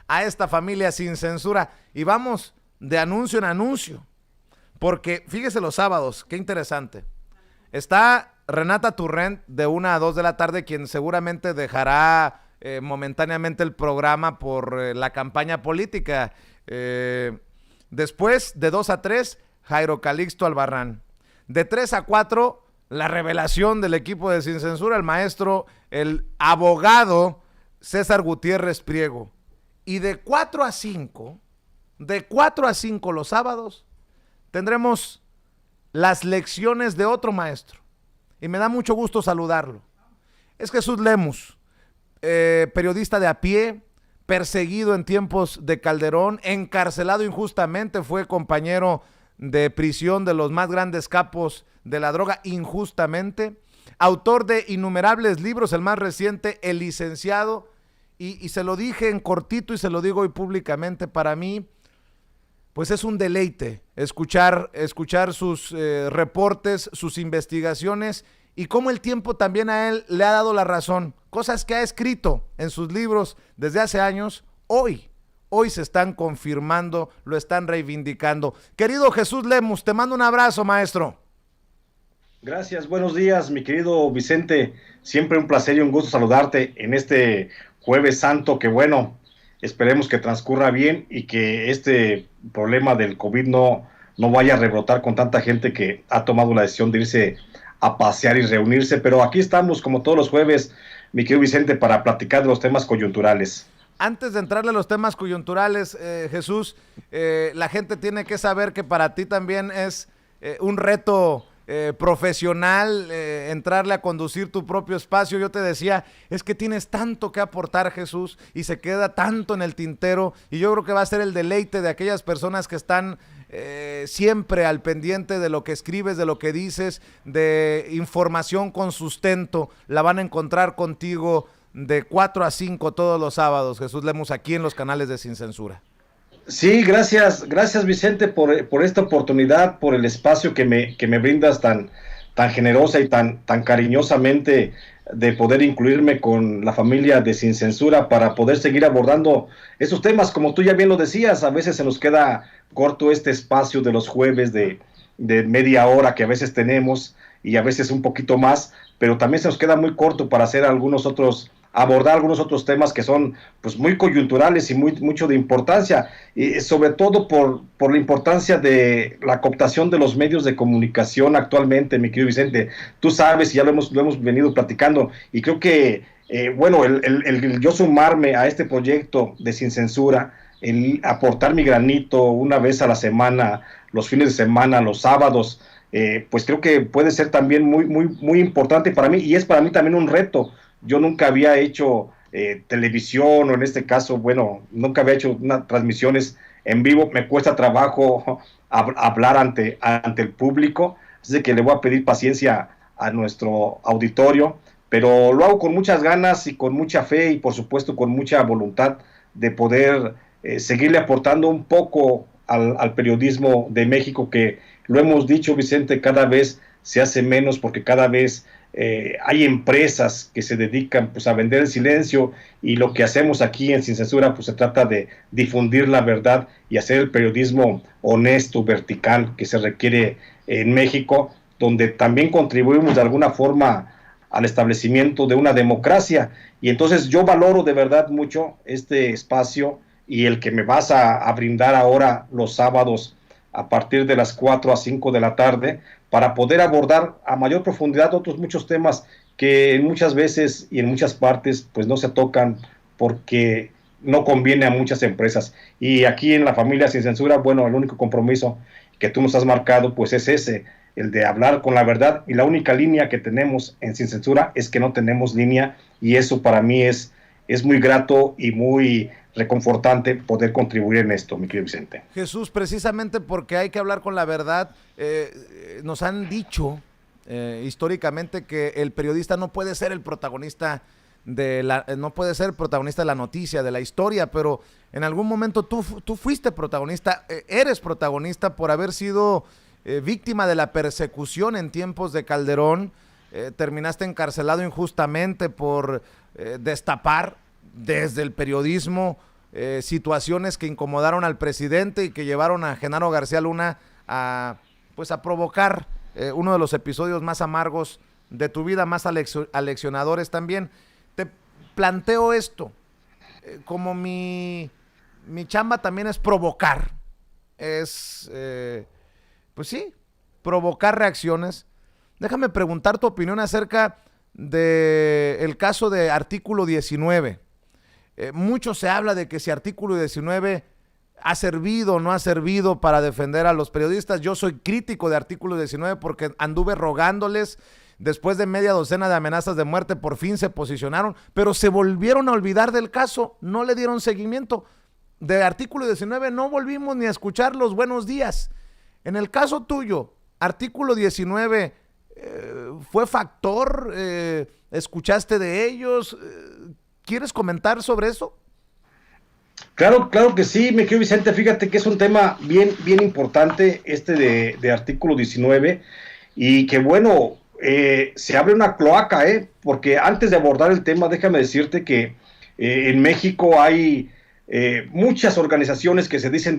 a esta familia sin censura. Y vamos de anuncio en anuncio, porque fíjese los sábados, qué interesante. Está Renata Turrent de 1 a 2 de la tarde, quien seguramente dejará momentáneamente el programa por la campaña política. Después, de 2 a 3, Jairo Calixto Albarrán. De 3 a 4, la revelación del equipo de Sin Censura, el maestro, el abogado César Gutiérrez Priego. Y de 4 a 5 los sábados, tendremos las lecciones de otro maestro. Y me da mucho gusto saludarlo. Es Jesús Lemus, periodista de a pie, perseguido en tiempos de Calderón, encarcelado injustamente, fue compañero de prisión de los más grandes capos de la droga injustamente, autor de innumerables libros, el más reciente, El Licenciado, y se lo dije en cortito y se lo digo hoy públicamente, para mí, pues es un deleite escuchar sus reportes, sus investigaciones y cómo el tiempo también a él le ha dado la razón. Cosas que ha escrito en sus libros desde hace años, hoy se están confirmando, lo están reivindicando. Querido Jesús Lemus, te mando un abrazo, maestro. Gracias, buenos días, mi querido Vicente. Siempre un placer y un gusto saludarte en este Jueves Santo, que bueno, esperemos que transcurra bien y que este problema del COVID no vaya a rebrotar con tanta gente que ha tomado la decisión de irse a pasear y reunirse. Pero aquí estamos, como todos los jueves, mi querido Vicente, para platicar de los temas coyunturales. Antes de entrarle a los temas coyunturales, Jesús, la gente tiene que saber que para ti también es un reto profesional, entrarle a conducir tu propio espacio. Yo te decía, es que tienes tanto que aportar, Jesús, y se queda tanto en el tintero, y yo creo que va a ser el deleite de aquellas personas que están siempre al pendiente de lo que escribes, de lo que dices, de información con sustento. La van a encontrar contigo de 4 a 5 todos los sábados, Jesús Lemus, aquí en los canales de Sin Censura. Sí, gracias Vicente por esta oportunidad, por el espacio que me brindas tan generosa y tan cariñosamente, de poder incluirme con la familia de Sin Censura para poder seguir abordando esos temas. Como tú ya bien lo decías, a veces se nos queda corto este espacio de los jueves de media hora que a veces tenemos y a veces un poquito más, pero también se nos queda muy corto para abordar algunos otros temas que son pues muy coyunturales y mucho de importancia, y sobre todo por la importancia de la cooptación de los medios de comunicación actualmente, mi querido Vicente. Tú sabes, y ya lo hemos venido platicando, y creo que bueno, el yo sumarme a este proyecto de Sin Censura, el aportar mi granito una vez a la semana, los fines de semana, los sábados, pues creo que puede ser también muy importante para mí, y es para mí también un reto. Yo nunca había hecho televisión, o en este caso, bueno, nunca había hecho transmisiones en vivo. Me cuesta trabajo hablar ante el público, así que le voy a pedir paciencia a nuestro auditorio, pero lo hago con muchas ganas y con mucha fe y por supuesto con mucha voluntad de poder seguirle aportando un poco al periodismo de México, que lo hemos dicho, Vicente, cada vez se hace menos porque cada vez hay empresas que se dedican pues a vender el silencio, y lo que hacemos aquí en Sin Censura pues se trata de difundir la verdad y hacer el periodismo honesto, vertical, que se requiere en México, donde también contribuimos de alguna forma al establecimiento de una democracia. Y entonces yo valoro de verdad mucho este espacio y el que me vas a brindar ahora los sábados a partir de las 4 a 5 de la tarde, para poder abordar a mayor profundidad otros muchos temas que muchas veces y en muchas partes pues no se tocan porque no conviene a muchas empresas. Y aquí en la familia Sin Censura, bueno, el único compromiso que tú nos has marcado pues es ese, el de hablar con la verdad, y la única línea que tenemos en Sin Censura es que no tenemos línea, y eso para mí es muy grato y muy reconfortante poder contribuir en esto, mi querido Vicente. Jesús, precisamente porque hay que hablar con la verdad, nos han dicho históricamente que el periodista no puede ser el protagonista no puede ser protagonista de la noticia, de la historia, pero en algún momento tú fuiste protagonista, eres protagonista por haber sido víctima de la persecución en tiempos de Calderón. Terminaste encarcelado injustamente por destapar desde el periodismo situaciones que incomodaron al presidente y que llevaron a Genaro García Luna a provocar uno de los episodios más amargos de tu vida, más aleccionadores también. Te planteo esto, como mi chamba también es provocar, pues sí, provocar reacciones. Déjame preguntar tu opinión acerca del caso de Artículo 19. Mucho se habla de que si Artículo 19 ha servido o no ha servido para defender a los periodistas. Yo soy crítico de Artículo 19 porque anduve rogándoles. Después de media docena de amenazas de muerte, por fin se posicionaron, pero se volvieron a olvidar del caso, no le dieron seguimiento. De Artículo 19 no volvimos ni a escuchar los buenos días. En el caso tuyo, Artículo 19, ¿fue factor? ¿Escuchaste de ellos? ¿Quieres comentar sobre eso? Claro que sí, mi querido Vicente. Fíjate que es un tema bien importante de Artículo 19 y que bueno, se abre una cloaca, porque antes de abordar el tema, déjame decirte que en México hay muchas organizaciones que se dicen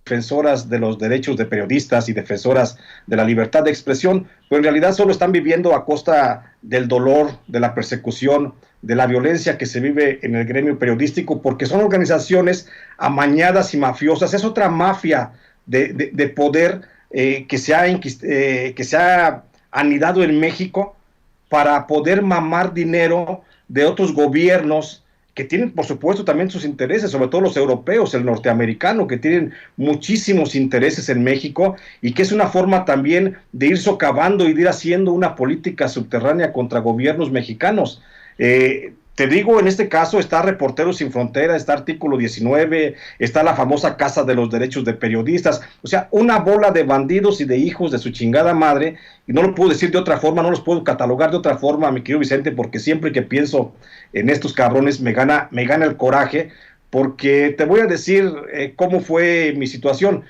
defensoras de los derechos de periodistas y defensoras de la libertad de expresión, pero en realidad solo están viviendo a costa del dolor, de la persecución, de la violencia que se vive en el gremio periodístico, porque son organizaciones amañadas y mafiosas. Es otra mafia de poder que se ha anidado en México para poder mamar dinero de otros gobiernos que tienen, por supuesto, también sus intereses, sobre todo los europeos, el norteamericano, que tienen muchísimos intereses en México y que es una forma también de ir socavando y de ir haciendo una política subterránea contra gobiernos mexicanos. Te digo, en este caso está Reporteros Sin Frontera, está Artículo 19, está la famosa Casa de los Derechos de Periodistas, o sea, una bola de bandidos y de hijos de su chingada madre, y no lo puedo decir de otra forma, no los puedo catalogar de otra forma, mi querido Vicente, porque siempre que pienso en estos cabrones me gana el coraje, porque te voy a decir cómo fue mi situación.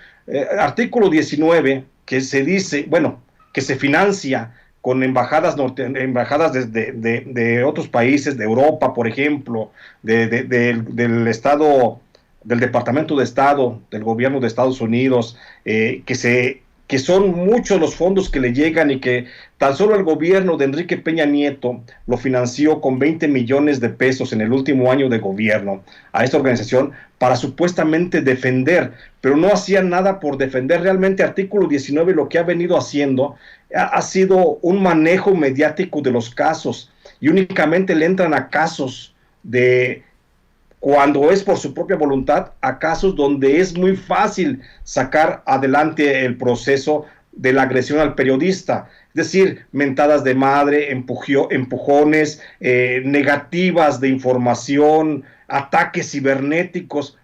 Artículo 19, que se dice, bueno, que se financia con embajadas de otros países, de Europa, por ejemplo, del Estado, del Departamento de Estado, del gobierno de Estados Unidos, que son muchos los fondos que le llegan y que tan solo el gobierno de Enrique Peña Nieto lo financió con 20 millones de pesos en el último año de gobierno a esta organización para supuestamente defender, pero no hacían nada por defender. Realmente Artículo 19 lo que ha venido haciendo ha sido un manejo mediático de los casos y únicamente le entran a casos de cuando es por su propia voluntad, a casos donde es muy fácil sacar adelante el proceso de la agresión al periodista, es decir, mentadas de madre, empujones, negativas de información, ataques cibernéticos,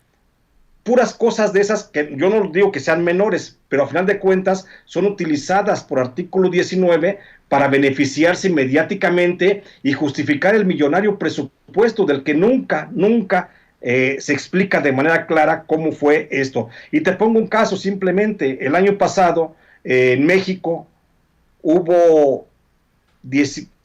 puras cosas de esas que yo no digo que sean menores, pero a final de cuentas son utilizadas por Artículo 19 para beneficiarse mediáticamente y justificar el millonario presupuesto del que nunca se explica de manera clara cómo fue esto. Y te pongo un caso simplemente. El año pasado en México hubo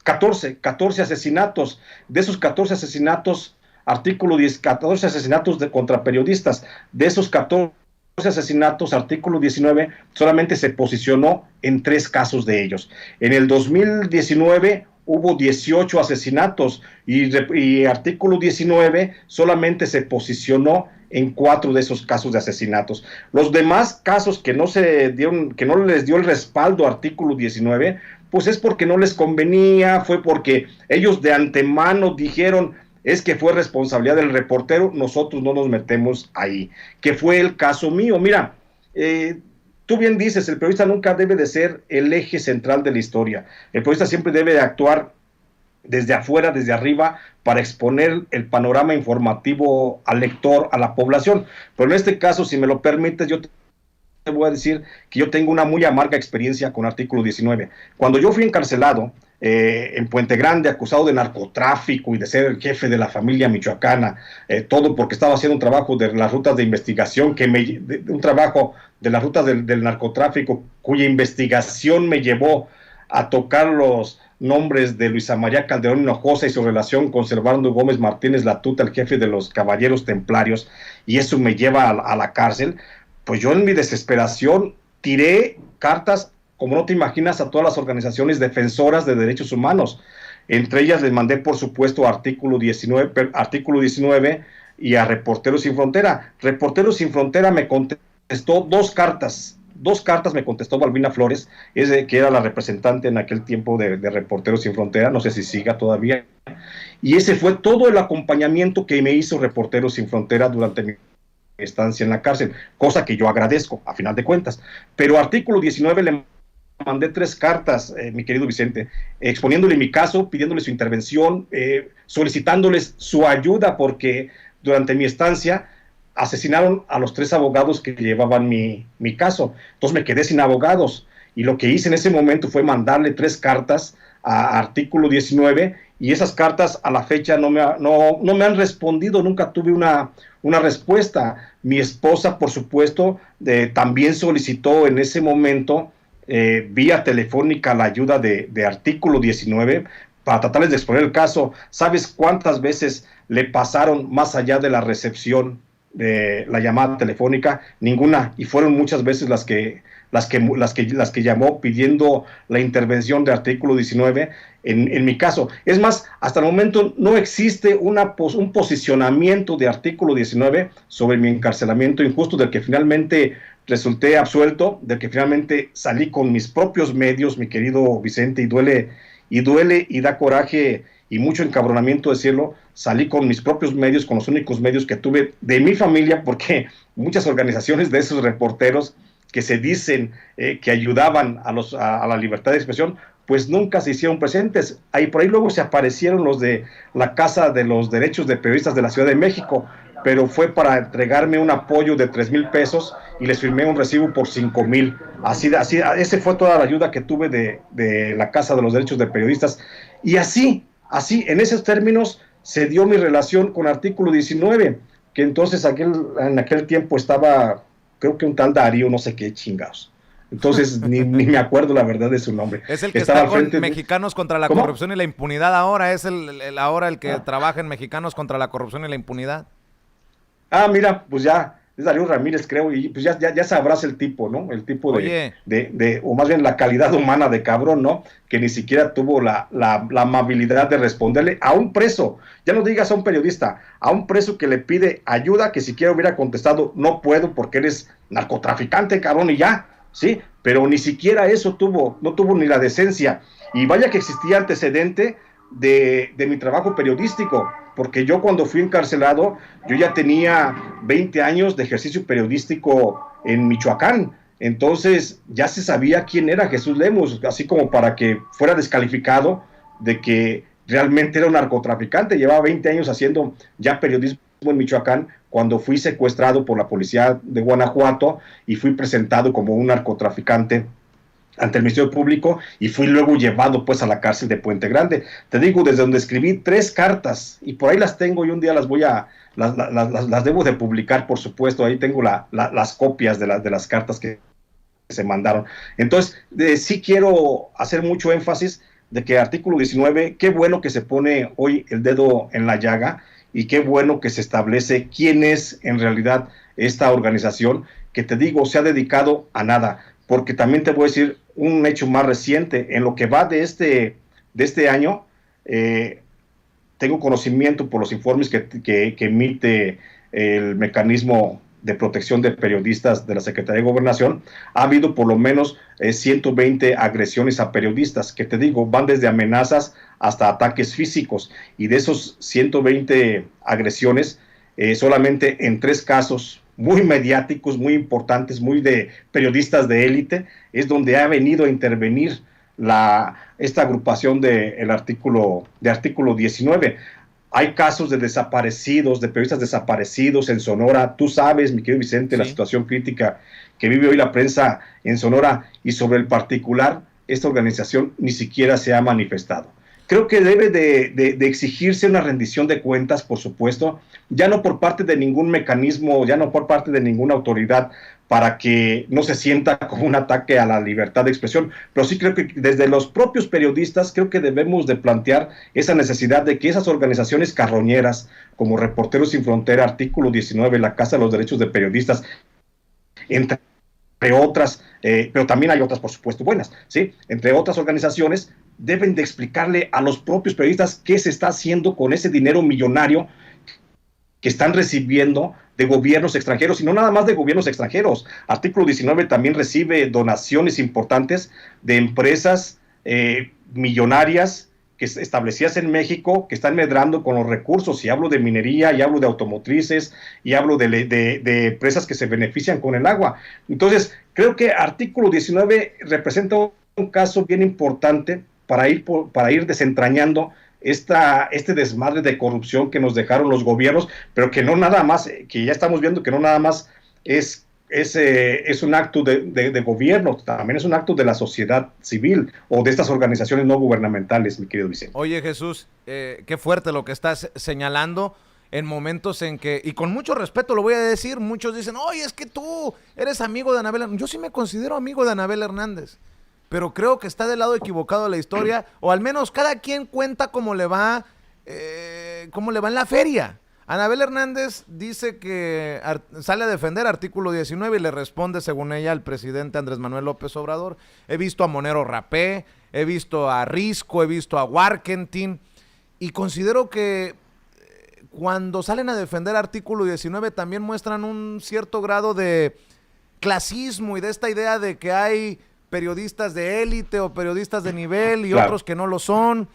14 asesinatos. De esos 14 asesinatos, Artículo 10, 14 asesinatos contra periodistas. De esos 14 asesinatos, Artículo 19 solamente se posicionó en 3 casos de ellos. En el 2019 hubo 18 asesinatos y Artículo 19 solamente se posicionó en 4 de esos casos de asesinatos. Los demás casos que no les dio el respaldo a Artículo 19, pues es porque no les convenía, fue porque ellos de antemano dijeron: es que fue responsabilidad del reportero, nosotros no nos metemos ahí, que fue el caso mío. Mira, tú bien dices, el periodista nunca debe de ser el eje central de la historia, el periodista siempre debe de actuar desde afuera, desde arriba, para exponer el panorama informativo al lector, a la población, pero en este caso, si me lo permites, yo te voy a decir que yo tengo una muy amarga experiencia con Artículo 19. Cuando yo fui encarcelado en Puente Grande, acusado de narcotráfico y de ser el jefe de la familia michoacana, todo porque estaba haciendo un trabajo de las rutas de investigación, un trabajo de las rutas del narcotráfico, cuya investigación me llevó a tocar los nombres de Luisa María Calderón Hinojosa y su relación con Servando Gómez Martínez Latuta, el jefe de los Caballeros Templarios, y eso me lleva a la cárcel, pues yo en mi desesperación tiré cartas, como no te imaginas, a todas las organizaciones defensoras de derechos humanos. Entre ellas les mandé, por supuesto, artículo 19 y a Reporteros Sin Frontera. Reporteros Sin Frontera me contestó dos cartas me contestó Balbina Flores, que era la representante en aquel tiempo de Reporteros Sin Frontera, no sé si siga todavía, y ese fue todo el acompañamiento que me hizo Reporteros Sin Frontera durante mi estancia en la cárcel, cosa que yo agradezco, a final de cuentas. Pero artículo 19 le mandé 3 cartas, mi querido Vicente, exponiéndole mi caso, pidiéndole su intervención, solicitándoles su ayuda, porque durante mi estancia asesinaron a los 3 abogados que llevaban mi caso. Entonces me quedé sin abogados, y lo que hice en ese momento fue mandarle 3 cartas a artículo 19, y esas cartas a la fecha no me han respondido, nunca tuve una respuesta. Mi esposa, por supuesto, también solicitó en ese momento vía telefónica la ayuda de artículo 19 para tratarles de exponer el caso. ¿Sabes cuántas veces le pasaron más allá de la recepción de la llamada telefónica? Ninguna, y fueron muchas veces las que llamó pidiendo la intervención de artículo 19 en mi caso. Es más, hasta el momento no existe un posicionamiento de artículo 19 sobre mi encarcelamiento injusto, del que finalmente resulté absuelto, del que finalmente salí con mis propios medios, mi querido Vicente, y duele y da coraje y mucho encabronamiento decirlo. Salí con mis propios medios, con los únicos medios que tuve de mi familia, porque muchas organizaciones de esos reporteros que se dicen que ayudaban a la libertad de expresión, pues nunca se hicieron presentes. Por ahí luego se aparecieron los de la Casa de los Derechos de Periodistas de la Ciudad de México, pero fue para entregarme un apoyo de 3,000 pesos y les firmé un recibo por 5,000. Así, ese fue toda la ayuda que tuve de la Casa de los Derechos de Periodistas. Y así, en esos términos, se dio mi relación con artículo 19, que entonces en aquel tiempo estaba, creo que un tal Darío, no sé qué chingados. Entonces ni me acuerdo la verdad de su nombre. Es el que estaba está con Mexicanos contra la Corrupción y la Impunidad ahora, es ahora el que trabaja en Mexicanos contra la Corrupción y la Impunidad. Mira, pues ya, es Darío Ramírez, creo, y pues ya sabrás el tipo, ¿no? El tipo o más bien la calidad humana de cabrón, ¿no? Que ni siquiera tuvo la amabilidad de responderle a un preso, ya no digas a un periodista, a un preso que le pide ayuda, que siquiera hubiera contestado, no puedo porque eres narcotraficante, cabrón, y ya, ¿sí? Pero ni siquiera eso no tuvo ni la decencia. Y vaya que existía antecedente de mi trabajo periodístico, porque yo cuando fui encarcelado, yo ya tenía 20 años de ejercicio periodístico en Michoacán. Entonces ya se sabía quién era Jesús Lemus, así como para que fuera descalificado de que realmente era un narcotraficante. Llevaba 20 años haciendo ya periodismo en Michoacán, cuando fui secuestrado por la policía de Guanajuato y fui presentado como un narcotraficante ante el Ministerio Público, y fui luego llevado pues a la cárcel de Puente Grande. Te digo, desde donde escribí 3 cartas, y por ahí las tengo, y un día las debo de publicar, por supuesto. Ahí tengo las copias de las cartas que se mandaron. Entonces, sí quiero hacer mucho énfasis de que artículo 19, qué bueno que se pone hoy el dedo en la llaga, y qué bueno que se establece quién es en realidad esta organización, que te digo, se ha dedicado a nada. Porque también te voy a decir un hecho más reciente. En lo que va de este año, tengo conocimiento por los informes que emite el mecanismo de protección de periodistas de la Secretaría de Gobernación. Ha habido por lo menos 120 agresiones a periodistas, que te digo, van desde amenazas hasta ataques físicos. Y de esos 120 agresiones, solamente en 3 casos muy mediáticos, muy importantes, muy de periodistas de élite, es donde ha venido a intervenir esta agrupación del artículo 19. Hay casos de desaparecidos, de periodistas desaparecidos en Sonora. Tú sabes, mi querido Vicente, sí, la situación crítica que vive hoy la prensa en Sonora, y sobre el particular, esta organización ni siquiera se ha manifestado. creo que debe de exigirse una rendición de cuentas, por supuesto, ya no por parte de ningún mecanismo, ya no por parte de ninguna autoridad, para que no se sienta como un ataque a la libertad de expresión, pero sí creo que desde los propios periodistas creo que debemos de plantear esa necesidad de que esas organizaciones carroñeras, como Reporteros Sin Frontera, Artículo 19, la Casa de los Derechos de Periodistas, entre otras, pero también hay otras, por supuesto, buenas, ¿sí? Entre otras organizaciones, deben de explicarle a los propios periodistas qué se está haciendo con ese dinero millonario que están recibiendo de gobiernos extranjeros, y no nada más de gobiernos extranjeros. Artículo 19 también recibe donaciones importantes de empresas millonarias que establecidas en México, que están medrando con los recursos, y hablo de minería, y hablo de automotrices, y hablo de empresas que se benefician con el agua. Entonces, creo que Artículo 19 representa un caso bien importante para ir desentrañando este desmadre de corrupción que nos dejaron los gobiernos, pero que no nada más, que ya estamos viendo que no nada más es un acto de gobierno, también es un acto de la sociedad civil o de estas organizaciones no gubernamentales, mi querido Vicente. Oye, Jesús, qué fuerte lo que estás señalando en momentos en que, y con mucho respeto lo voy a decir, muchos dicen, oye, es que tú eres amigo de Anabel Hernández. Yo sí me considero amigo de Anabel Hernández, pero creo que está del lado equivocado de la historia, o al menos cada quien cuenta cómo le va en la feria. Anabel Hernández dice que sale a defender Artículo 19 y le responde, según ella, al presidente Andrés Manuel López Obrador. He visto a Monero Rapé, he visto a Risco, he visto a Warkentin, y considero que cuando salen a defender Artículo 19 también muestran un cierto grado de clasismo y de esta idea de que hay periodistas de élite o periodistas de nivel y otros que no lo son,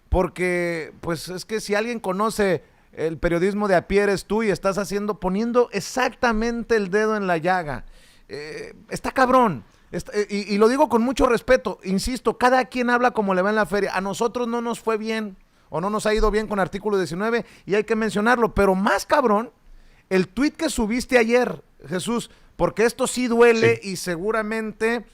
porque pues es que si alguien conoce el periodismo de a pie eres tú, y estás poniendo exactamente el dedo en la llaga. Está cabrón. Y lo digo con mucho respeto, insisto, cada quien habla como le va en la feria. A nosotros no nos fue bien o no nos ha ido bien con Artículo 19 y hay que mencionarlo, pero más cabrón el tuit que subiste ayer, Jesús, porque esto sí duele, sí, y seguramente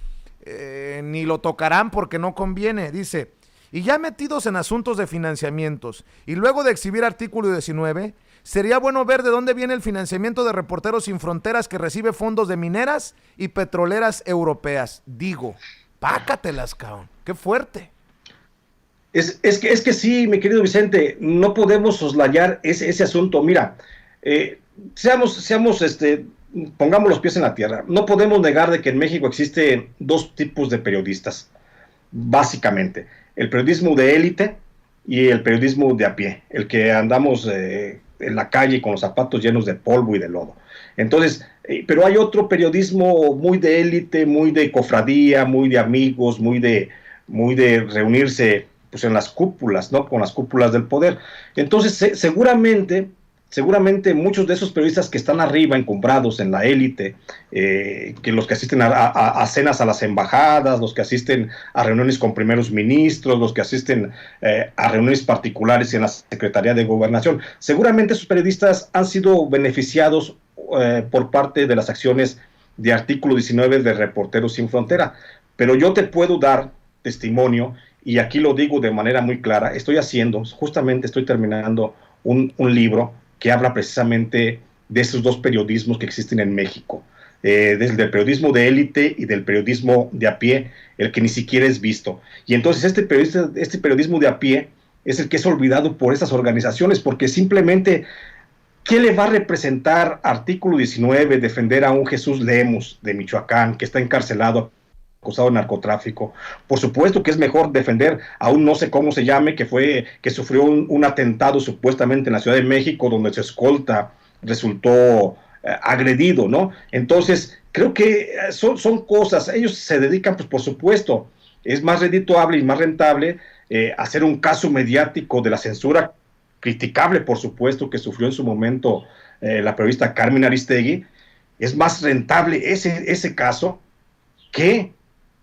ni lo tocarán porque no conviene. Dice: y ya metidos en asuntos de financiamientos y luego de exhibir Artículo 19, sería bueno ver de dónde viene el financiamiento de Reporteros Sin Fronteras, que recibe fondos de mineras y petroleras europeas. Digo, pácatelas, cabrón, qué fuerte. Es que sí, mi querido Vicente, no podemos soslayar ese asunto. Mira, pongamos los pies en la tierra. No podemos negar de que en México existen dos tipos de periodistas, básicamente: el periodismo de élite y el periodismo de a pie, el que andamos en la calle con los zapatos llenos de polvo y de lodo. Entonces, pero hay otro periodismo muy de élite, muy de cofradía, muy de amigos, muy de reunirse pues en las cúpulas, ¿no? Con las cúpulas del poder. Entonces, seguramente muchos de esos periodistas que están arriba, encumbrados en la élite, que los que asisten a cenas a las embajadas, los que asisten a reuniones con primeros ministros, los que asisten a reuniones particulares en la Secretaría de Gobernación, seguramente esos periodistas han sido beneficiados por parte de las acciones de Artículo 19 de Reporteros Sin Frontera. Pero yo te puedo dar testimonio, y aquí lo digo de manera muy clara. Estoy terminando un libro que habla precisamente de esos dos periodismos que existen en México, desde el periodismo de élite y del periodismo de a pie, el que ni siquiera es visto. Y entonces este periodismo de a pie es el que es olvidado por esas organizaciones, porque simplemente, ¿qué le va a representar Artículo 19 defender a un Jesús Lemus de Michoacán, que está encarcelado, acusado de narcotráfico? Por supuesto que es mejor defender a un no sé cómo se llame, que sufrió un atentado supuestamente en la Ciudad de México, donde su escolta resultó agredido, ¿no? Entonces, creo que son cosas, ellos se dedican, pues por supuesto, es más redituable y más rentable hacer un caso mediático de la censura criticable, por supuesto, que sufrió en su momento la periodista Carmen Aristegui. Es más rentable ese caso que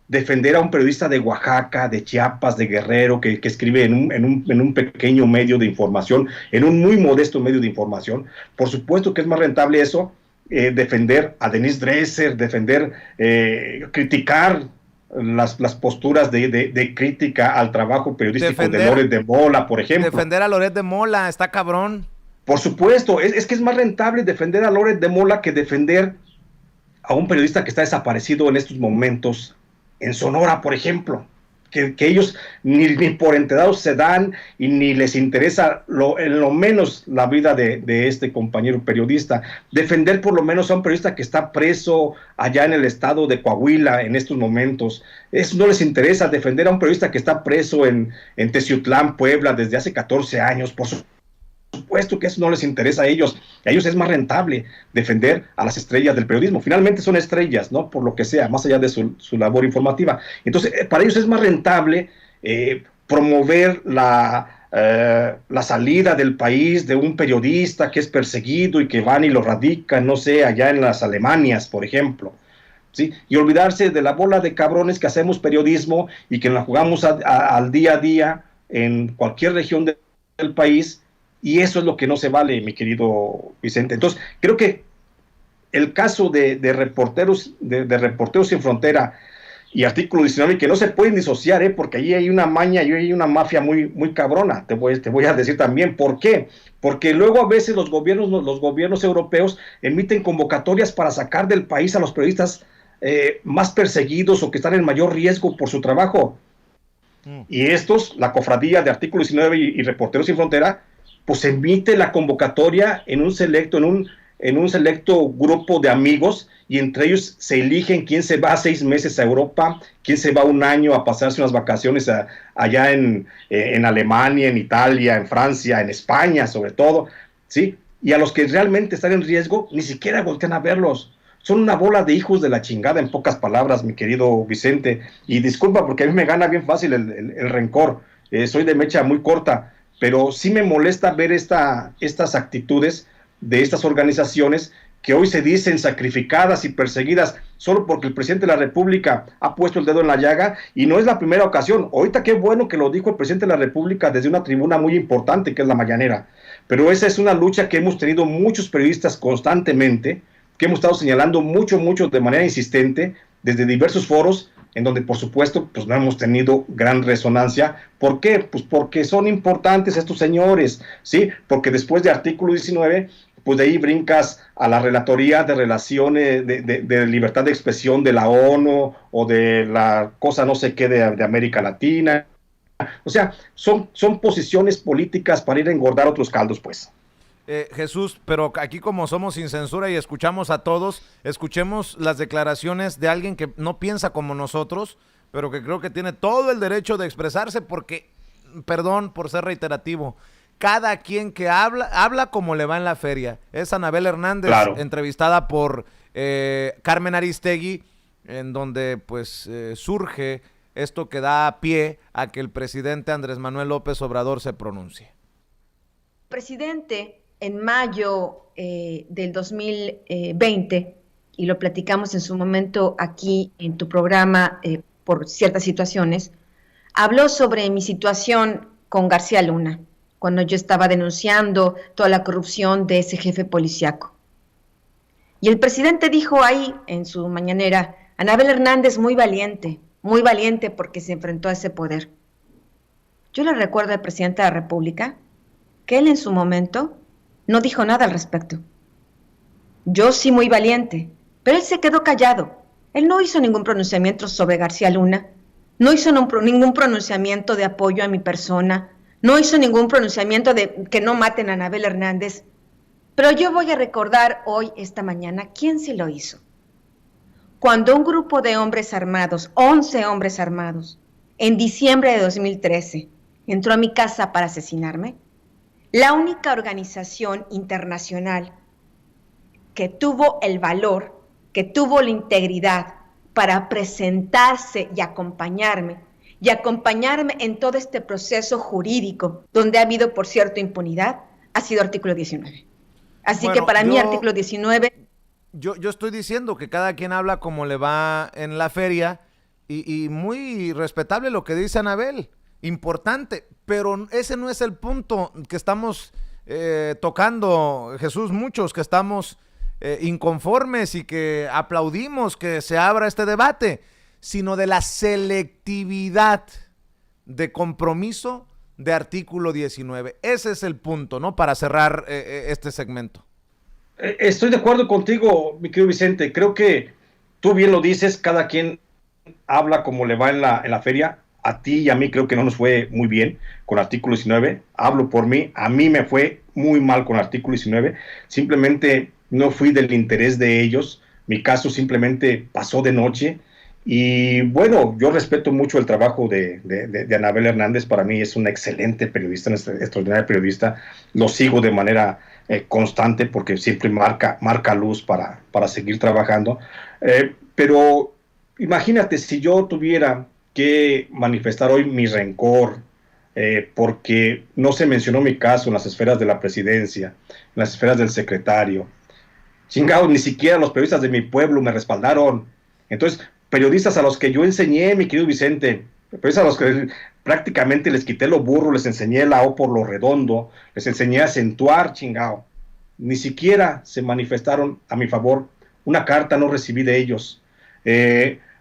defender a un periodista de Oaxaca, de Chiapas, de Guerrero, que escribe en un pequeño medio de información, en un muy modesto medio de información. Por supuesto que es más rentable eso, defender a Denise Dresser, criticar las posturas de crítica al trabajo periodístico de Loret de Mola, por ejemplo. Defender a Loret de Mola, está cabrón. Por supuesto, es que es más rentable defender a Loret de Mola que defender a un periodista que está desaparecido en estos momentos en Sonora, por ejemplo. Que ellos ni por enterados se dan y ni les interesa en lo menos la vida de este compañero periodista. Defender por lo menos a un periodista que está preso allá en el estado de Coahuila en estos momentos. Eso no les interesa. Defender a un periodista que está preso en Teciutlán, Puebla, desde hace 14 años, por supuesto que eso no les interesa a ellos. A ellos es más rentable defender a las estrellas del periodismo. Finalmente son estrellas, ¿no? Por lo que sea, más allá de su labor informativa. Entonces, para ellos es más rentable promover la salida del país de un periodista que es perseguido y que van y lo radican, no sé, allá en las Alemanias, por ejemplo. ¿Sí? Y olvidarse de la bola de cabrones que hacemos periodismo y que la jugamos al día a día en cualquier región del país. Y eso es lo que no se vale, mi querido Vicente. Entonces, creo que el caso de Reporteros Sin Frontera y Artículo 19, que no se pueden disociar, porque ahí hay una maña y hay una mafia muy, muy cabrona, te voy a decir también. ¿Por qué? Porque luego a veces los gobiernos europeos emiten convocatorias para sacar del país a los periodistas más perseguidos o que están en mayor riesgo por su trabajo. Y estos, la cofradía de Artículo 19 y Reporteros Sin Frontera, pues emite la convocatoria en un selecto grupo de amigos, y entre ellos se eligen quién se va 6 meses a Europa, quién se va 1 año a pasarse unas vacaciones allá en Alemania, en Italia, en Francia, en España sobre todo, ¿sí? Y a los que realmente están en riesgo ni siquiera voltean a verlos. Son una bola de hijos de la chingada, en pocas palabras, mi querido Vicente. Y disculpa porque a mí me gana bien fácil el rencor. Soy de mecha muy corta, pero sí me molesta ver estas actitudes de estas organizaciones que hoy se dicen sacrificadas y perseguidas solo porque el presidente de la República ha puesto el dedo en la llaga, y no es la primera ocasión. Ahorita qué bueno que lo dijo el presidente de la República desde una tribuna muy importante que es la mañanera, pero esa es una lucha que hemos tenido muchos periodistas constantemente, que hemos estado señalando mucho de manera insistente desde diversos foros, en donde por supuesto pues no hemos tenido gran resonancia. ¿Por qué? Pues porque son importantes estos señores, ¿sí? Porque después de Artículo 19, pues de ahí brincas a la Relatoría de Relaciones de Libertad de Expresión de la ONU, o de la cosa no sé qué de América Latina. O sea, son posiciones políticas para ir a engordar otros caldos, pues. Jesús, pero aquí como somos sin censura y escuchamos a todos, escuchemos las declaraciones de alguien que no piensa como nosotros, pero que creo que tiene todo el derecho de expresarse, porque, perdón por ser reiterativo, cada quien que habla como le va en la feria. Es Anabel Hernández, claro, entrevistada por Carmen Aristegui, en donde pues surge esto que da pie a que el presidente Andrés Manuel López Obrador se pronuncie. Presidente, en mayo del 2020, y lo platicamos en su momento aquí en tu programa por ciertas situaciones, habló sobre mi situación con García Luna, cuando yo estaba denunciando toda la corrupción de ese jefe policíaco. Y el presidente dijo ahí en su mañanera: Anabel Hernández muy valiente porque se enfrentó a ese poder. Yo le recuerdo al presidente de la República que él en su momento no dijo nada al respecto. Yo sí muy valiente, pero él se quedó callado. Él no hizo ningún pronunciamiento sobre García Luna, no hizo ningún pronunciamiento de apoyo a mi persona, no hizo ningún pronunciamiento de que no maten a Anabel Hernández. Pero yo voy a recordar hoy, esta mañana, quién sí lo hizo. Cuando un grupo de hombres armados, 11 hombres armados, en diciembre de 2013, entró a mi casa para asesinarme, la única organización internacional que tuvo el valor, que tuvo la integridad para presentarse y acompañarme en todo este proceso jurídico, donde ha habido, por cierto, impunidad, ha sido Artículo 19. Así bueno, que para mí Artículo 19... Yo estoy diciendo que cada quien habla como le va en la feria, y muy respetable lo que dice Anabel, importante, pero ese no es el punto que estamos tocando, Jesús. Muchos que estamos inconformes y que aplaudimos que se abra este debate, sino de la selectividad de compromiso de artículo 19. Ese es el punto, ¿no? Para cerrar este segmento. Estoy de acuerdo contigo, mi querido Vicente. Creo que tú bien lo dices, cada quien habla como le va en la feria. A ti y a mí creo que no nos fue muy bien con artículo 19. Hablo por mí, a mí me fue muy mal con artículo 19. Simplemente no fui del interés de ellos. Mi caso simplemente pasó de noche. Y bueno, yo respeto mucho el trabajo de Anabel Hernández. Para mí es una excelente periodista, una extraordinaria periodista. Lo sigo de manera constante porque siempre marca luz para seguir trabajando. Pero imagínate si yo tuviera que manifestar hoy mi rencor porque no se mencionó mi caso en las esferas de la presidencia, en las esferas del secretario. Chingados, ni siquiera los periodistas de mi pueblo me respaldaron. Entonces, periodistas a los que yo enseñé, mi querido Vicente, periodistas a los que prácticamente les quité lo burro, les enseñé la O por lo redondo, les enseñé a acentuar, chingado. Ni siquiera se manifestaron a mi favor. Una carta no recibí de ellos.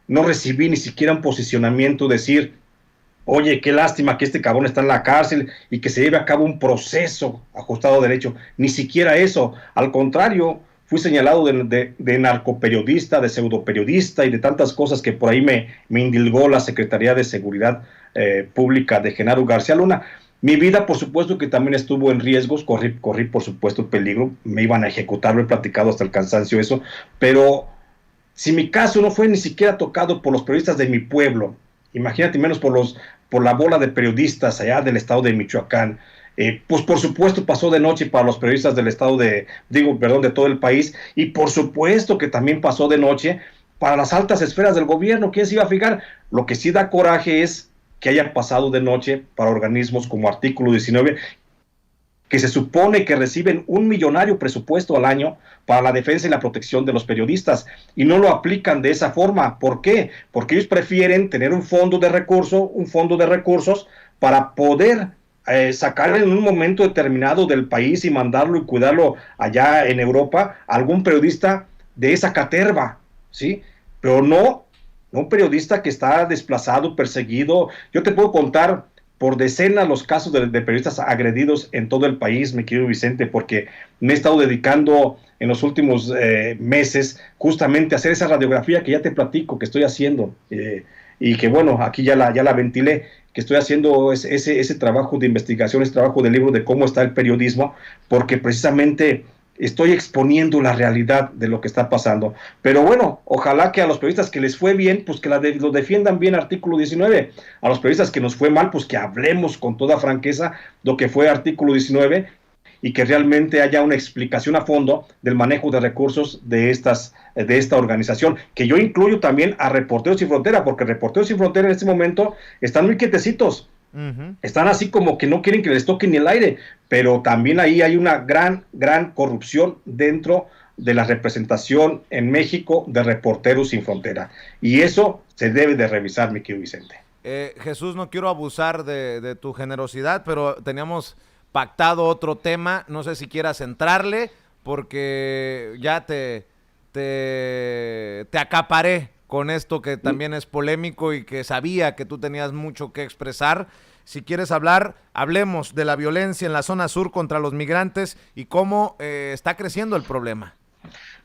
No recibí ni siquiera un posicionamiento, decir, oye, qué lástima que este cabrón está en la cárcel y que se lleve a cabo un proceso ajustado a derecho. Ni siquiera eso. Al contrario, fui señalado de narcoperiodista, de pseudoperiodista y de tantas cosas que por ahí me indilgó la Secretaría de Seguridad Pública de Genaro García Luna. Mi vida, por supuesto, que también estuvo en riesgos, corrí por supuesto, peligro, me iban a ejecutar, lo he platicado hasta el cansancio eso, pero si mi caso no fue ni siquiera tocado por los periodistas de mi pueblo, imagínate menos por la bola de periodistas allá del estado de Michoacán, pues por supuesto pasó de noche para los periodistas del estado de todo el país, y por supuesto que también pasó de noche para las altas esferas del gobierno. ¿Quién se iba a fijar? Lo que sí da coraje es que haya pasado de noche para organismos como artículo 19, que se supone que reciben un millonario presupuesto al año para la defensa y la protección de los periodistas, y no lo aplican de esa forma. ¿Por qué? Porque ellos prefieren tener un fondo de recursos para poder sacar en un momento determinado del país y mandarlo y cuidarlo allá en Europa a algún periodista de esa caterva, ¿sí? Pero no un periodista que está desplazado, perseguido. Yo te puedo contar por decenas los casos de periodistas agredidos en todo el país, mi querido Vicente, porque me he estado dedicando en los últimos meses justamente a hacer esa radiografía que ya te platico que estoy haciendo, y que bueno, aquí ya la ventilé, que estoy haciendo ese trabajo de investigación, ese trabajo de libro de cómo está el periodismo, porque precisamente estoy exponiendo la realidad de lo que está pasando. Pero bueno, ojalá que a los periodistas que les fue bien, pues que lo defiendan bien artículo 19. A los periodistas que nos fue mal, pues que hablemos con toda franqueza lo que fue artículo 19 y que realmente haya una explicación a fondo del manejo de recursos de esta organización, que yo incluyo también a Reporteros Sin Frontera, porque Reporteros Sin Frontera en este momento están muy quietecitos. Están así como que no quieren que les toquen ni el aire, pero también ahí hay una gran corrupción dentro de la representación en México de Reporteros Sin Frontera, y eso se debe de revisar, mi querido Vicente. Jesús, no quiero abusar de tu generosidad, pero teníamos pactado otro tema, no sé si quieras entrarle, porque ya te acaparé con esto que también es polémico y que sabía que tú tenías mucho que expresar. Si quieres hablar, hablemos de la violencia en la zona sur contra los migrantes y cómo está creciendo el problema.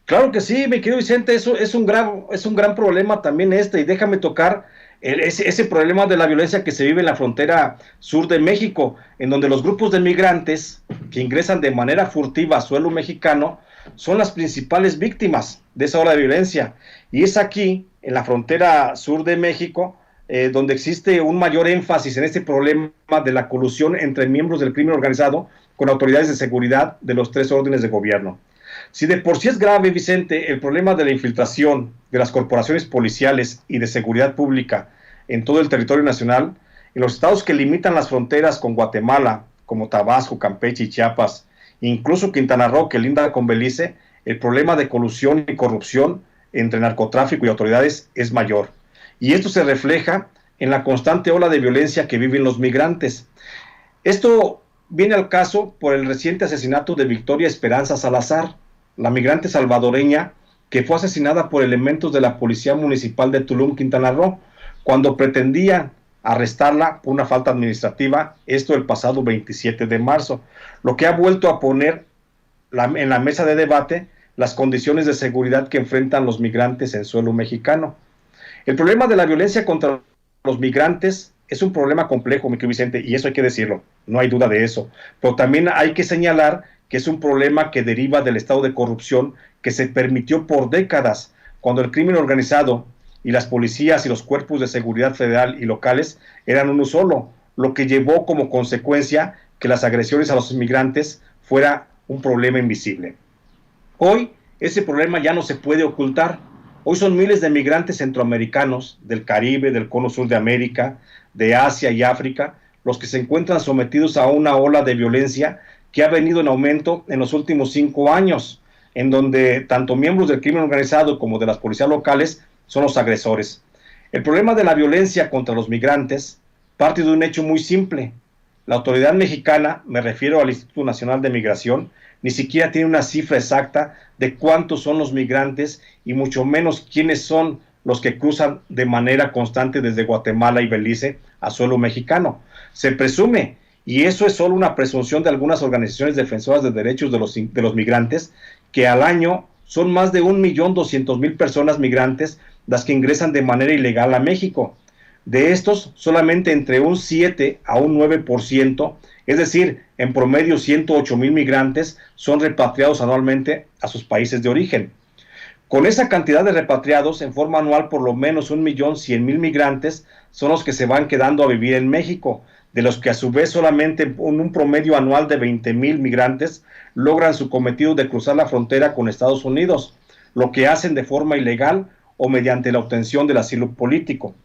Claro que sí, mi querido Vicente, eso es un gran problema también y déjame tocar ese problema de la violencia que se vive en la frontera sur de México, en donde los grupos de migrantes que ingresan de manera furtiva a suelo mexicano son las principales víctimas de esa ola de violencia. Y es aquí, en la frontera sur de México, donde existe un mayor énfasis en este problema de la colusión entre miembros del crimen organizado con autoridades de seguridad de los tres órdenes de gobierno. Si de por sí es grave, Vicente, el problema de la infiltración de las corporaciones policiales y de seguridad pública en todo el territorio nacional, en los estados que limitan las fronteras con Guatemala, como Tabasco, Campeche y Chiapas, incluso Quintana Roo, que linda con Belice, el problema de colusión y corrupción entre narcotráfico y autoridades es mayor. Y esto se refleja en la constante ola de violencia que viven los migrantes. Esto viene al caso por el reciente asesinato de Victoria Esperanza Salazar, la migrante salvadoreña que fue asesinada por elementos de la Policía Municipal de Tulum, Quintana Roo, cuando pretendían arrestarla por una falta administrativa, esto el pasado 27 de marzo, lo que ha vuelto a poner en la mesa de debate las condiciones de seguridad que enfrentan los migrantes en suelo mexicano. El problema de la violencia contra los migrantes es un problema complejo, mi querido Vicente, y eso hay que decirlo, no hay duda de eso, pero también hay que señalar que es un problema que deriva del estado de corrupción que se permitió por décadas, cuando el crimen organizado y las policías y los cuerpos de seguridad federal y locales eran uno solo, lo que llevó como consecuencia que las agresiones a los inmigrantes fuera un problema invisible. Hoy ese problema ya no se puede ocultar. Hoy son miles de migrantes centroamericanos del Caribe, del Cono Sur de América, de Asia y África, los que se encuentran sometidos a una ola de violencia que ha venido en aumento en los últimos 5 años, en donde tanto miembros del crimen organizado como de las policías locales son los agresores. El problema de la violencia contra los migrantes parte de un hecho muy simple. La autoridad mexicana, me refiero al Instituto Nacional de Migración, ni siquiera tiene una cifra exacta de cuántos son los migrantes y mucho menos quiénes son los que cruzan de manera constante desde Guatemala y Belice a suelo mexicano. Se presume, y eso es solo una presunción de algunas organizaciones defensoras de derechos de los migrantes, que al año son más de 1.200.000 personas migrantes las que ingresan de manera ilegal a México. De estos, solamente entre un 7 a un 9%, es decir, en promedio 108,000 migrantes son repatriados anualmente a sus países de origen. Con esa cantidad de repatriados, en forma anual, por lo menos 1.100.000 migrantes son los que se van quedando a vivir en México, de los que a su vez solamente un promedio anual de 20,000 migrantes logran su cometido de cruzar la frontera con Estados Unidos, lo que hacen de forma ilegal o mediante la obtención del asilo político.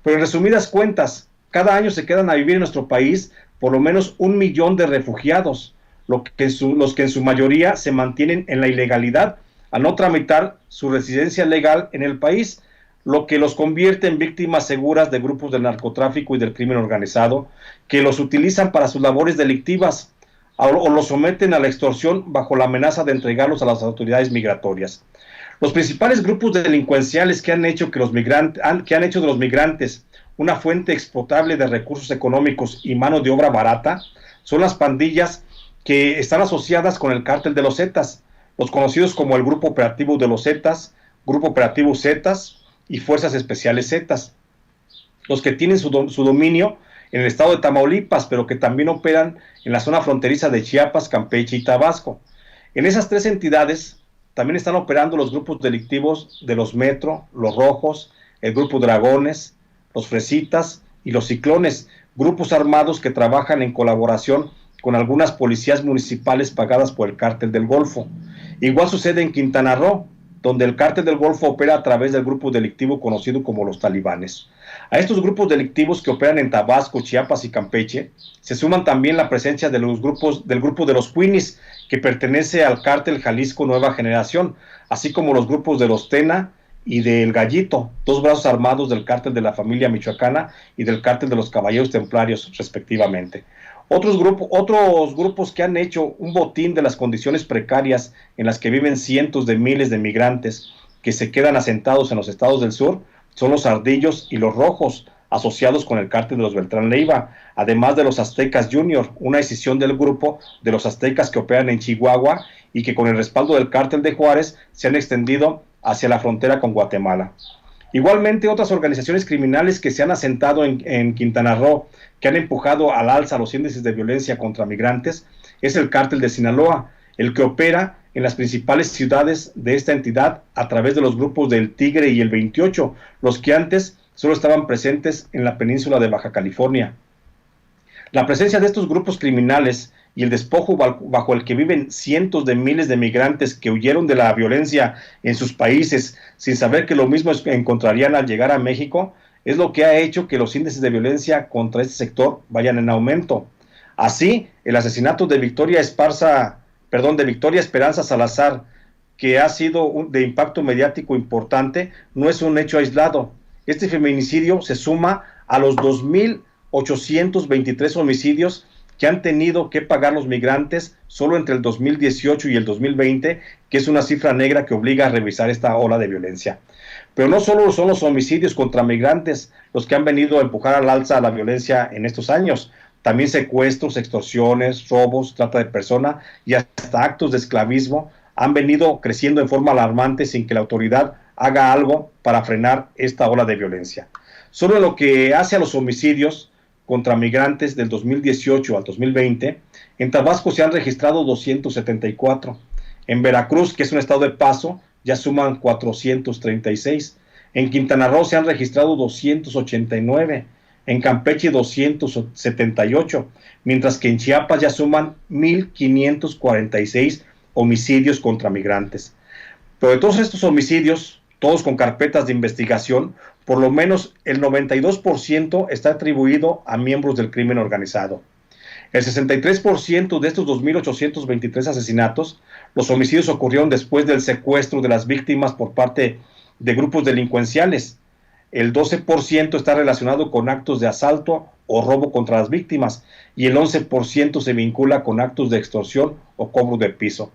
Pero en resumidas cuentas, cada año se quedan a vivir en nuestro país por lo menos 1 millón de refugiados, los que en su mayoría se mantienen en la ilegalidad al no tramitar su residencia legal en el país, lo que los convierte en víctimas seguras de grupos del narcotráfico y del crimen organizado, que los utilizan para sus labores delictivas o los someten a la extorsión bajo la amenaza de entregarlos a las autoridades migratorias. Los principales grupos delincuenciales que han hecho de los migrantes una fuente explotable de recursos económicos y mano de obra barata son las pandillas que están asociadas con el cártel de los Zetas, los conocidos como el Grupo Operativo de los Zetas, Grupo Operativo Zetas y Fuerzas Especiales Zetas, los que tienen su dominio en el estado de Tamaulipas, pero que también operan en la zona fronteriza de Chiapas, Campeche y Tabasco. En esas 3 entidades también están operando los grupos delictivos de los Metro, los Rojos, el Grupo Dragones, los Fresitas y los Ciclones, grupos armados que trabajan en colaboración con algunas policías municipales pagadas por el Cártel del Golfo. Igual sucede en Quintana Roo, donde el Cártel del Golfo opera a través del grupo delictivo conocido como los Talibanes. A estos grupos delictivos que operan en Tabasco, Chiapas y Campeche, se suman también la presencia de del grupo de los Queenies, que pertenece al Cártel Jalisco Nueva Generación, así como los grupos de los Tena y del Gallito, 2 brazos armados del Cártel de la Familia Michoacana y del Cártel de los Caballeros Templarios, respectivamente. Otros grupos que han hecho un botín de las condiciones precarias en las que viven cientos de miles de migrantes que se quedan asentados en los estados del sur son los Ardillos y los Rojos, asociados con el Cártel de los Beltrán Leiva, además de los Aztecas Junior, una escisión del grupo de los aztecas que operan en Chihuahua y que con el respaldo del Cártel de Juárez se han extendido hacia la frontera con Guatemala. Igualmente, otras organizaciones criminales que se han asentado en Quintana Roo, que han empujado al alza los índices de violencia contra migrantes, es el Cártel de Sinaloa, el que opera en las principales ciudades de esta entidad a través de los grupos del Tigre y el 28, los que antes solo estaban presentes en la península de Baja California. La presencia de estos grupos criminales y el despojo bajo el que viven cientos de miles de migrantes que huyeron de la violencia en sus países sin saber que lo mismo encontrarían al llegar a México, es lo que ha hecho que los índices de violencia contra este sector vayan en aumento. Así, el asesinato de Victoria Esperanza Salazar, que ha sido de impacto mediático importante, no es un hecho aislado. Este feminicidio se suma a los 2.823 homicidios que han tenido que pagar los migrantes solo entre el 2018 y el 2020, que es una cifra negra que obliga a revisar esta ola de violencia. Pero no solo son los homicidios contra migrantes los que han venido a empujar al alza la violencia en estos años. También secuestros, extorsiones, robos, trata de persona y hasta actos de esclavismo han venido creciendo en forma alarmante sin que la autoridad haga algo para frenar esta ola de violencia. Solo en lo que hace a los homicidios contra migrantes del 2018 al 2020, en Tabasco se han registrado 274. En Veracruz, que es un estado de paso, ya suman 436. En Quintana Roo se han registrado 289. En Campeche 278, mientras que en Chiapas ya suman 1,546 homicidios contra migrantes. Pero de todos estos homicidios, todos con carpetas de investigación, por lo menos el 92% está atribuido a miembros del crimen organizado. El 63% de estos 2,823 asesinatos, los homicidios ocurrieron después del secuestro de las víctimas por parte de grupos delincuenciales. El 12% está relacionado con actos de asalto o robo contra las víctimas y el 11% se vincula con actos de extorsión o cobro de piso.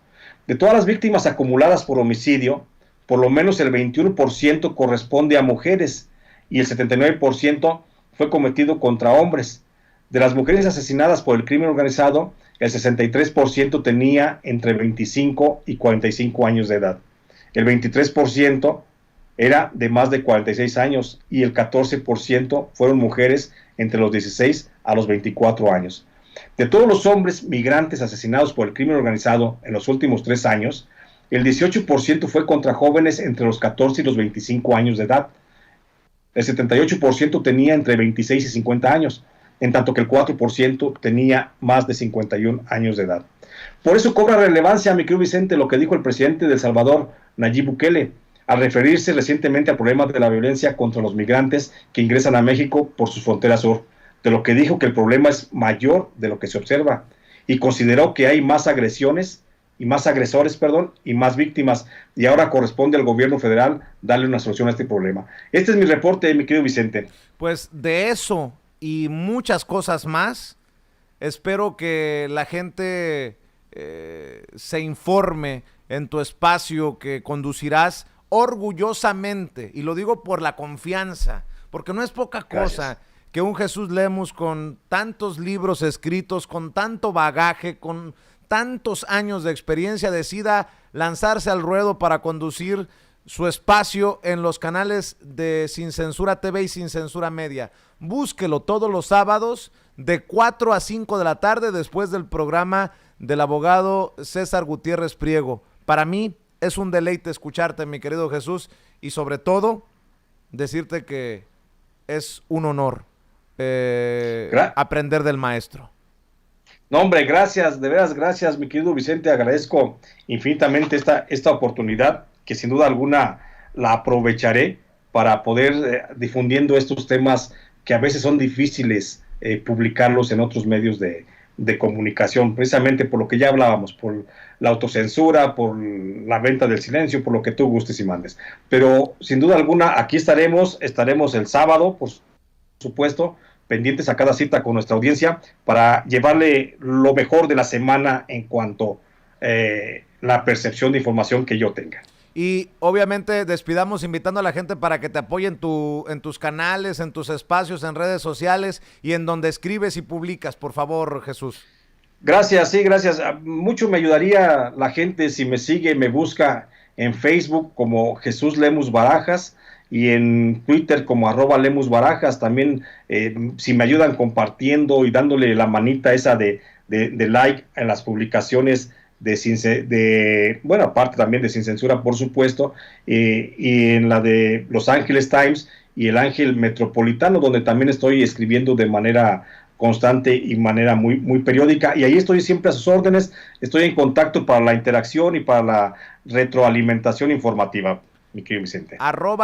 De todas las víctimas acumuladas por homicidio, por lo menos el 21% corresponde a mujeres y el 79% fue cometido contra hombres. De las mujeres asesinadas por el crimen organizado, el 63% tenía entre 25 y 45 años de edad. El 23% era de más de 46 años y el 14% fueron mujeres entre los 16 a los 24 años. De todos los hombres migrantes asesinados por el crimen organizado en los últimos 3 años, el 18% fue contra jóvenes entre los 14 y los 25 años de edad. El 78% tenía entre 26 y 50 años, en tanto que el 4% tenía más de 51 años de edad. Por eso cobra relevancia, mi querido Vicente, lo que dijo el presidente de El Salvador, Nayib Bukele, al referirse recientemente al problema de la violencia contra los migrantes que ingresan a México por su frontera sur, de lo que dijo que el problema es mayor de lo que se observa, y consideró que hay más agresiones, y más agresores, y más víctimas, y ahora corresponde al gobierno federal darle una solución a este problema. Este es mi reporte, mi querido Vicente. Pues de eso y muchas cosas más, espero que la gente se informe en tu espacio que conducirás orgullosamente, y lo digo por la confianza, porque no es poca cosa. Gracias. Que un Jesús Lemus con tantos libros escritos, con tanto bagaje, con tantos años de experiencia, decida lanzarse al ruedo para conducir su espacio en los canales de Sin Censura TV y Sin Censura Media. Búsquelo todos los sábados de 4 a 5 de la tarde después del programa del abogado César Gutiérrez Priego. Para mí es un deleite escucharte, mi querido Jesús, y sobre todo decirte que es un honor aprender del maestro. No, hombre, gracias, de veras gracias, mi querido Vicente, agradezco infinitamente esta oportunidad, que sin duda alguna la aprovecharé para poder difundiendo estos temas que a veces son difíciles publicarlos en otros medios de comunicación, precisamente por lo que ya hablábamos, por la autocensura, por la venta del silencio, por lo que tú gustes y mandes. Pero sin duda alguna aquí estaremos el sábado, por supuesto, pendientes a cada cita con nuestra audiencia para llevarle lo mejor de la semana en cuanto la percepción de información que yo tenga. Y obviamente despidamos invitando a la gente para que te apoye en tus canales, en tus espacios, en redes sociales y en donde escribes y publicas, por favor, Jesús. Gracias, sí, gracias. Mucho me ayudaría la gente si me sigue, me busca en Facebook como Jesús Lemus Barajas y en Twitter como @LemusBarajas. También si me ayudan compartiendo y dándole la manita esa de like en las publicaciones aparte también de Sin Censura, por supuesto, y en la de Los Ángeles Times y el Ángel Metropolitano, donde también estoy escribiendo de manera constante y manera muy, muy periódica, y ahí estoy siempre a sus órdenes, estoy en contacto para la interacción y para la retroalimentación informativa, mi querido Vicente.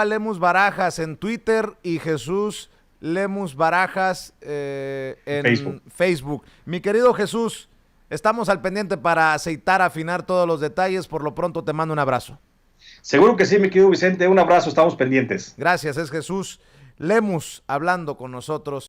@Lemus Barajas en Twitter y Jesús Lemus Barajas en Facebook. Mi querido Jesús, estamos al pendiente para aceitar, afinar todos los detalles. Por lo pronto te mando un abrazo. Seguro que sí, mi querido Vicente, un abrazo, estamos pendientes. Gracias, es Jesús Lemus hablando con nosotros.